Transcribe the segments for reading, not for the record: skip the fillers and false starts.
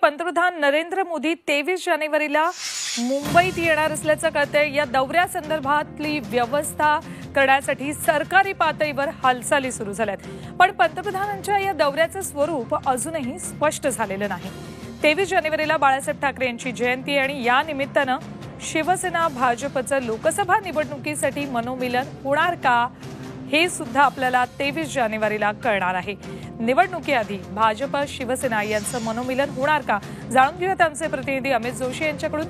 पंतप्रधान नरेंद्र मोदी 23 जानेवारीला मुंबईत येणार असल्याचं कळतंय। या दौऱ्यासंदर्भातली व्यवस्था करण्यासाठी सरकारी पातळीवर हालचाली सुरू झाल्यात, पण पंतप्रधानांच्या या दौऱ्याचं स्वरूप अजूनही स्पष्ट झालेलं नाही। 23 जानेवारीला बाळासाहेब ठाकरे यांची जयंती आणि या निमित्तानं शिवसेना भाजपचं लोकसभा निवडणुकीसाठी मनोमिलन होणार का, हे सुद्धा आपल्याला 23 जानेवारीला कळणार आहे। निवडणुकीआधी भाजप शिवसेना यांचं मनोमिलन होणार का, जाणून घेऊयात आमचे प्रतिनिधी अमित जोशी यांच्याकडून।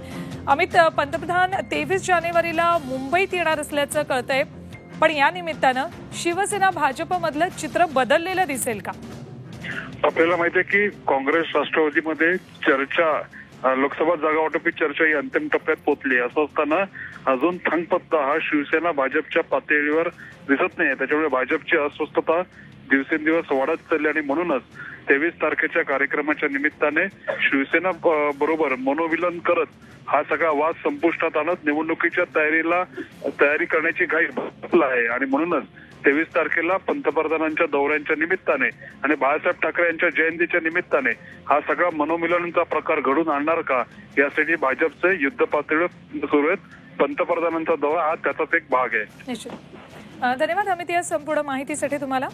अमित, पंतप्रधान 23 जानेवारीला मुंबईत येणार असल्याचं कळतंय, पण या निमित्तानं शिवसेना भाजपमधलं चित्र बदललेलं दिसेल का? आपल्याला माहिती आहे की काँग्रेस राष्ट्रवादीमध्ये चर्चा, लोकसभा जागा वाटपी चर्चा ही अंतिम टप्प्यात पोहोचली। असं असताना अजून थांगपत्ता हा शिवसेना भाजपच्या पातळीवर दिसत नाही। त्याच्यामुळे भाजपची अस्वस्थता दिवसेंदिवस वाढत चालली आणि म्हणूनच 23 तारखेच्या कार्यक्रमाच्या निमित्ताने शिवसेना बरोबर मनोमिलन करत हा सगळा वाद संपुष्टात आणत निवडणुकीच्या तयारी करण्याची घाई बसला आहे। आणि म्हणूनच 23 तारखेला पंतप्रधानांच्या दौऱ्यांच्या निमित्ताने आणि बाळासाहेब ठाकरे यांच्या जयंतीच्या निमित्ताने हा सगळा मनोमिलनाचा प्रकार घडून आणणार का, यासाठी भाजपचे युद्ध पातळीवर सुरू आहेत। पंतप्रधानांचा दौरा हा त्याचाच एक भाग आहे। निश्चित। धन्यवाद अमित या संपूर्ण माहितीसाठी तुम्हाला।